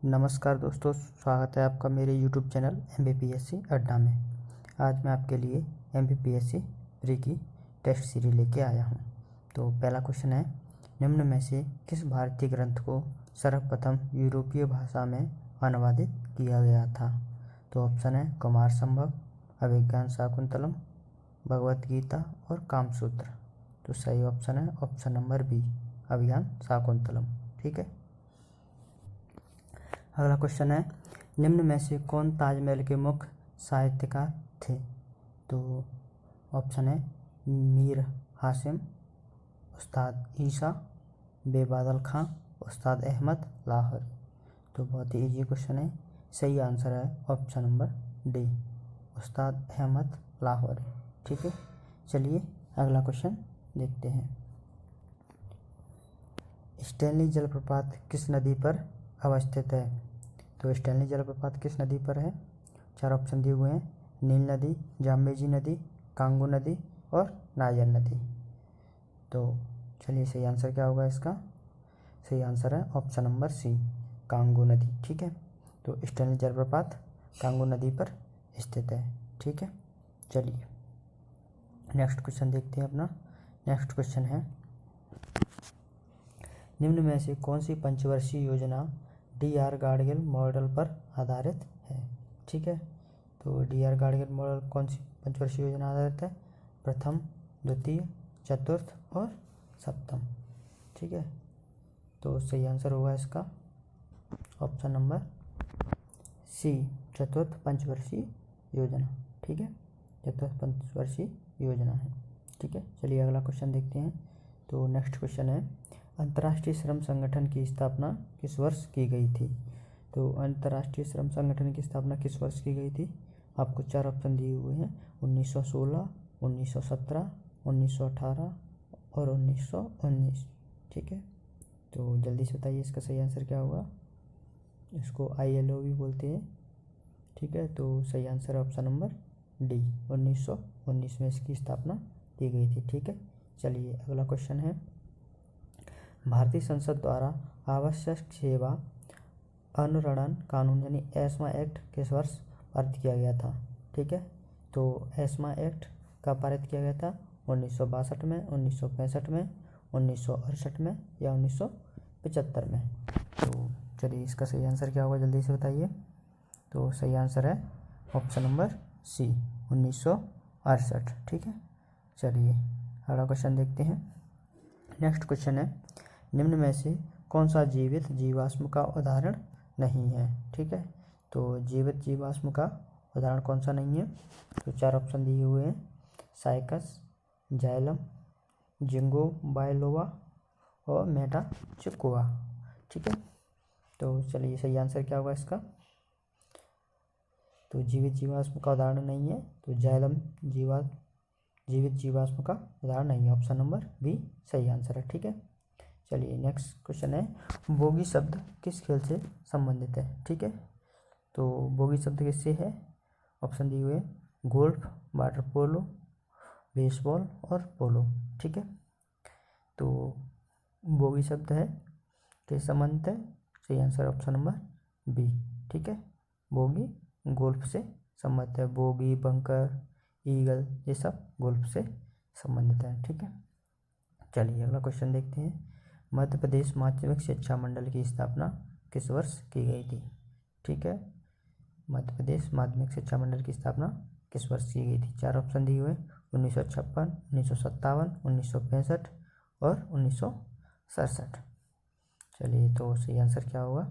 नमस्कार दोस्तों, स्वागत है आपका मेरे YouTube चैनल MBPSC अड्डा में। आज मैं आपके लिए MBPSC प्री की टेस्ट सीरीज लेके आया हूं। तो पहला क्वेश्चन है, निम्न में से किस भारतीय ग्रंथ को सर्वप्रथम यूरोपीय भाषा में अनुवादित किया गया था? तो ऑप्शन है कुमार संभव, अभिज्ञान शाकुंतलम, भगवत गीता और कामसूत्र। तो सही ऑप्शन है ऑप्शन नंबर बी, अभिज्ञान शाकुंतलम। ठीक है। अगला क्वेश्चन है, निम्न में से कौन ताजमहल के मुख्य साहित्यकार थे? तो ऑप्शन है मीर हासिम, उस्ताद ईसा, बेबादल खां, उस्ताद अहमद लाहौरी। तो बहुत ही इजी क्वेश्चन है। सही आंसर है ऑप्शन नंबर डी, उस्ताद अहमद लाहौरी। ठीक है। चलिए अगला क्वेश्चन देखते हैं। स्टैनली जलप्रपात किस नदी पर अवस्थित है? तो स्टैनली जलप्रपात किस नदी पर है? चार ऑप्शन दिए हुए हैं, नील नदी, जाम्बेजी नदी, कांगो नदी और नायर नदी। तो चलिए सही आंसर क्या होगा इसका? सही आंसर है ऑप्शन नंबर सी, कांगो नदी। ठीक है। तो स्टैनली जलप्रपात कांगो नदी पर स्थित है। ठीक है। चलिए नेक्स्ट क्वेश्चन देखते हैं अपना। नेक्स्ट क्वेश्चन है, निम्न में से कौन सी पंचवर्षीय योजना डी.आर. गाडगिल मॉडल पर आधारित है? ठीक है। तो डी.आर. गाडगिल मॉडल कौन सी पंचवर्षीय योजना आधारित है? प्रथम, द्वितीय, चतुर्थ और सप्तम। ठीक है। तो सही आंसर होगा इसका ऑप्शन नंबर सी, चतुर्थ पंचवर्षीय योजना। ठीक है। चतुर्थ पंचवर्षीय योजना है। ठीक है। चलिए अगला क्वेश्चन देखते हैं। तो नेक्स्ट क्वेश्चन है, अंतर्राष्ट्रीय श्रम संगठन की स्थापना किस वर्ष की गई थी? तो अंतर्राष्ट्रीय श्रम संगठन की स्थापना किस वर्ष की गई थी? आपको चार ऑप्शन दिए हुए हैं, 1916, 1917, 1918 और 1919। ठीक है। तो जल्दी से बताइए इसका सही आंसर क्या होगा? इसको ILO भी बोलते हैं। ठीक है। तो सही आंसर है ऑप्शन नंबर डी, 1919 में इसकी स्थापना की गई थी। ठीक है। चलिए अगला क्वेश्चन है, भारतीय संसद द्वारा आवश्यक सेवा अनुरणन कानून यानी एस्मा एक्ट किस वर्ष पारित किया गया था? ठीक है। तो एस्मा एक्ट कब पारित किया गया था? 1962 में, 1965 में, 1968 में या 1975 में? तो चलिए इसका सही आंसर क्या होगा, जल्दी से बताइए। तो सही आंसर है ऑप्शन नंबर सी, 1968। ठीक है। चलिए अगला क्वेश्चन देखते हैं। नेक्स्ट क्वेश्चन है, निम्न में से कौन सा जीवित जीवाश्म का उदाहरण नहीं है? ठीक है। तो जीवित जीवाश्म का उदाहरण कौन सा नहीं है? तो चार ऑप्शन दिए हुए हैं, साइकस, जाइलम, जिंगो बायोलोबा और मेटाचिकुआ। ठीक है। तो चलिए सही आंसर क्या होगा इसका? तो जीवित जीवाश्म का उदाहरण नहीं है, तो जाइलम जीवित जीवाश्म का उदाहरण नहीं है। ऑप्शन नंबर बी सही आंसर है। ठीक है। चलिए नेक्स्ट क्वेश्चन है, बोगी शब्द किस खेल से संबंधित है? ठीक है। तो बोगी शब्द किससे है? ऑप्शन दिए हुए, गोल्फ, वाटर पोलो, बेसबॉल और पोलो। ठीक है। तो बोगी शब्द है किस संबंधित है? सही आंसर ऑप्शन नंबर बी। ठीक है। बोगी गोल्फ से संबंधित है। बोगी, बंकर, ईगल ये सब गोल्फ से संबंधित है। ठीक है। चलिए अगला क्वेश्चन देखते हैं, मध्य प्रदेश माध्यमिक शिक्षा मंडल की स्थापना किस वर्ष की गई थी? ठीक है। मध्य प्रदेश माध्यमिक शिक्षा मंडल की स्थापना किस वर्ष की गई थी? चार ऑप्शन दिए हुए, 1956, 1957, 1965 और 1967। चलिए तो सही आंसर क्या होगा?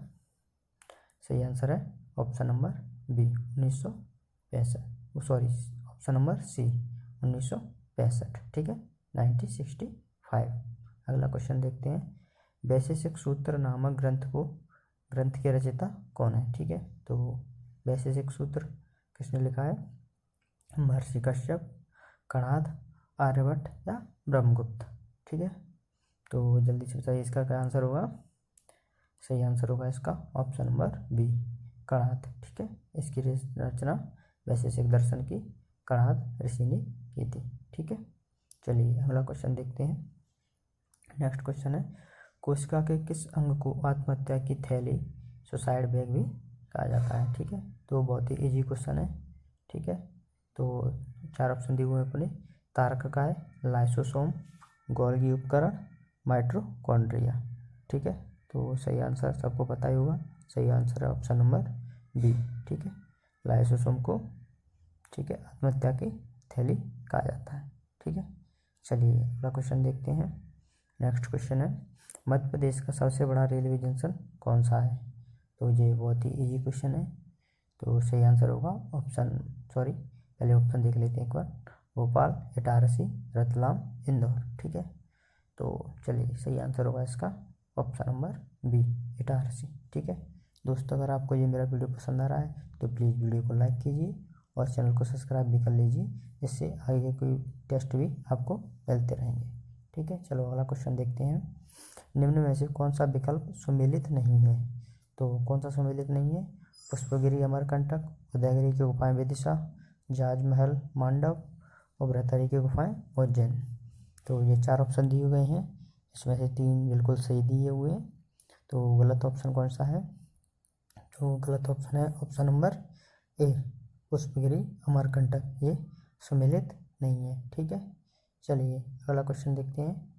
सही आंसर है option number B, 1965। Sorry, option number C, 1965। ठीक है, 1965। अगला क्वेश्चन देखते हैं, वैशेषिक सूत्र नामक ग्रंथ के रचयिता कौन है? ठीक है। तो वैशेषिक सूत्र किसने लिखा है? महर्षि कश्यप, कणाद, आर्यभट्ट या ब्रह्मगुप्त। ठीक है। तो जल्दी से बताइए इसका क्या आंसर होगा? सही आंसर होगा इसका ऑप्शन नंबर बी, कणाद। ठीक है। इसकी रचना वैशेषिक दर्शन की कणाद ऋषि ने की थी। ठीक है। चलिए अगला क्वेश्चन देखते हैं। नेक्स्ट क्वेश्चन है, कोशिका के किस अंग को आत्महत्या की थैली सुसाइड बैग भी कहा जाता है। ठीक है, तो बहुत ही इजी क्वेश्चन है। ठीक है, तो 4 ऑप्शन दिए हुए हैं अपने, तारककाय, लाइसोसोम, गोल्गी उपकरण, माइटोकॉन्ड्रिया। ठीक है, तो सही आंसर सबको पता ही होगा, सही आंसर है ऑप्शन नंबर बी। ठीक है, लाइसोसोम को, ठीक है, आत्महत्या की थैली कहा जाता है। ठीक है, चलिए अगला क्वेश्चन देखते हैं। नेक्स्ट क्वेश्चन है, मध्य प्रदेश का सबसे बड़ा रेलवे जंक्शन कौन सा है? तो ये बहुत ही इजी क्वेश्चन है, तो सही आंसर होगा पहले ऑप्शन देख लेते हैं एक बार, भोपाल, इटारसी, रतलाम, इंदौर। ठीक है, तो चलिए सही आंसर होगा इसका ऑप्शन नंबर बी, इटारसी। ठीक है दोस्तों, अगर आपको ये मेरा वीडियो पसंद आ रहा है तो प्लीज़ वीडियो को लाइक कीजिए और चैनल को सब्सक्राइब भी कर लीजिए, इससे आगे कोई टेस्ट भी आपको मिलते रहेंगे। ठीक है, चलो अगला क्वेश्चन देखते हैं। निम्न में से कौन सा विकल्प सुमेलित नहीं है? तो कौन सा सुमेलित नहीं है? पुष्पगिरी अमरकंटक, उदयगिरी की गुफाएं विदिशा, जाजमहल मांडव और बृहत्तरी की गुफाएं उज्जैन। तो ये 4 ऑप्शन दिए गए हैं, इसमें से 3 बिल्कुल सही दिए हुए हैं, तो गलत ऑप्शन कौन सा है? तो गलत ऑप्शन है option number A, Pushpagiri Amarkantak, ये सुमेलित नहीं है। ठीक है, चलिए अगला क्वेश्चन देखते हैं।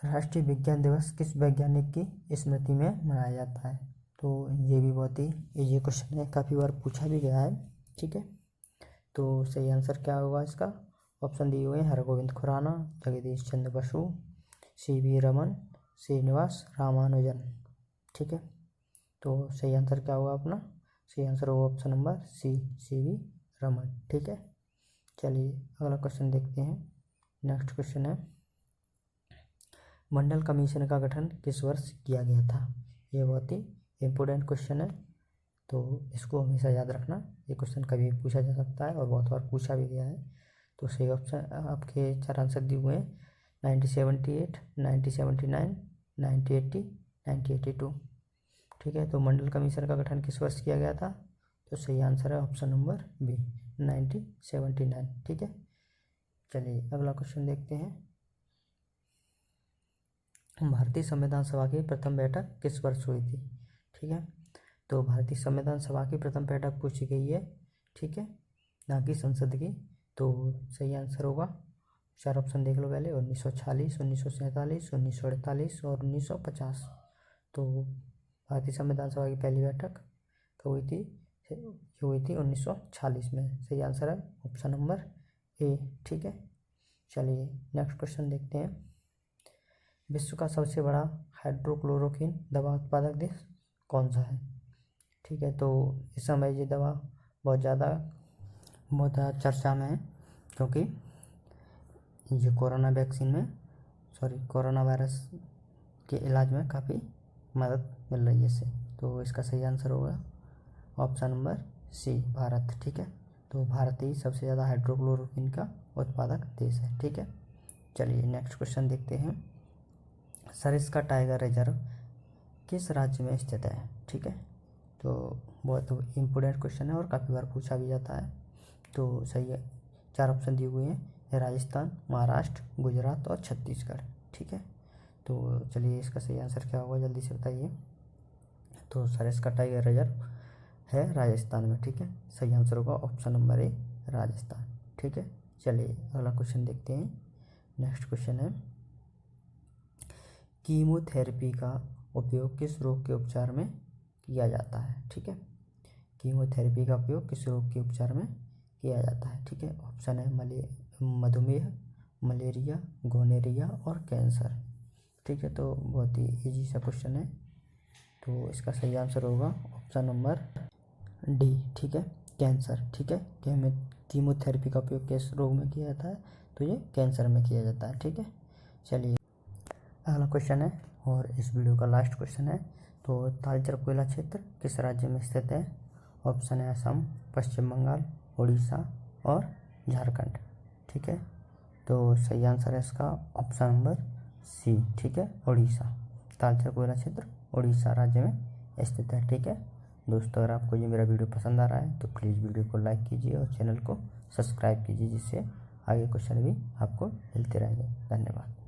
राष्ट्रीय विज्ञान दिवस किस वैज्ञानिक की स्मृति में मनाया जाता है? तो ये भी बहुत ही इजी क्वेश्चन है, काफ़ी बार पूछा भी गया है। ठीक है, तो सही आंसर क्या होगा इसका? ऑप्शन दिए हुए हैं, हरगोविंद खुराना, जगदीश चंद्र बसु, CV रमन, श्रीनिवास रामानुजन। ठीक है, तो सही आंसर क्या होगा अपना? सही आंसर होगा option number C, CV Raman. ठीक है, चलिए अगला क्वेश्चन देखते हैं। नेक्स्ट क्वेश्चन है, मंडल कमीशन का गठन किस वर्ष किया गया था? ये बहुत ही इम्पोर्टेंट क्वेश्चन है, तो इसको हमेशा याद रखना, ये क्वेश्चन कभी पूछा जा सकता है और बहुत बार पूछा भी गया है। तो सही ऑप्शन आपके 4 आंसर दिए हुए हैं, 1978, 1979, 1980, 1982। ठीक है, तो मंडल कमीशन का गठन किस वर्ष किया गया था? तो सही आंसर है ऑप्शन नंबर बी, 1979। ठीक है, चलिए अगला क्वेश्चन देखते हैं। भारतीय संविधान सभा की प्रथम बैठक किस वर्ष हुई थी? ठीक है, तो भारतीय संविधान सभा की प्रथम बैठक पूछी गई है। ठीक है, ना कि संसद की, तो सही आंसर होगा, 4 ऑप्शन देख लो पहले, 1946, 1947, 1948 और 1950। तो भारतीय संविधान सभा की पहली बैठक कब हुई थी? हुई थी 1946 में। सही आंसर है ऑप्शन नंबर ए। ठीक है, चलिए नेक्स्ट क्वेश्चन देखते हैं। विश्व का सबसे बड़ा हाइड्रोक्लोरोक्विन दवा उत्पादक देश कौन सा है? ठीक है, तो इस समय ये दवा बहुत ज़्यादा चर्चा में है, क्योंकि ये कोरोना वायरस के इलाज में काफ़ी मदद मिल रही है इससे। तो इसका सही आंसर होगा ऑप्शन नंबर सी, भारत। ठीक है, तो भारत ही सबसे ज़्यादा हाइड्रोक्लोरोक्विन का उत्पादक देश है। ठीक है, चलिए नेक्स्ट क्वेश्चन देखते हैं। सरिस्का टाइगर रिजर्व किस राज्य में स्थित है? ठीक है, तो बहुत इम्पोर्टेंट क्वेश्चन है और काफ़ी बार पूछा भी जाता है, तो सही है। 4 ऑप्शन दिए हुए हैं, राजस्थान, महाराष्ट्र, गुजरात और छत्तीसगढ़। ठीक है, तो चलिए इसका सही आंसर क्या होगा, जल्दी से बताइए। तो सरिस्का टाइगर रिजर्व है राजस्थान में। ठीक है, सही आंसर होगा ऑप्शन नंबर ए, राजस्थान। ठीक है, चलिए अगला क्वेश्चन देखते हैं। नेक्स्ट क्वेश्चन है, कीमोथेरेपी का उपयोग किस रोग के उपचार में किया जाता है? ठीक है, कीमोथेरेपी का उपयोग किस रोग के उपचार में किया जाता है? ठीक है, ऑप्शन है मधुमेह, मलेरिया, गोनेरिया और कैंसर। ठीक है, तो बहुत ही इजी सा क्वेश्चन है, तो इसका सही आंसर होगा ऑप्शन नंबर डी। ठीक है, कैंसर। ठीक है, कीमोथेरेपी का उपयोग किस रोग में किया जाता है? तो ये कैंसर में किया जाता है। ठीक है, चलिए अगला क्वेश्चन है और इस वीडियो का लास्ट क्वेश्चन है। तो तालचेर कोयला क्षेत्र किस राज्य में स्थित है? ऑप्शन है असम, पश्चिम बंगाल, उड़ीसा और झारखंड। ठीक है, तो सही आंसर है इसका ऑप्शन नंबर सी। ठीक है, उड़ीसा। तालचेर कोयला क्षेत्र उड़ीसा राज्य में स्थित है। ठीक है दोस्तों, अगर आपको ये मेरा वीडियो पसंद आ रहा है तो प्लीज़ वीडियो को लाइक कीजिए और चैनल को सब्सक्राइब कीजिए, जिससे आगे क्वेश्चन भी आपको मिलते रहेंगे। धन्यवाद।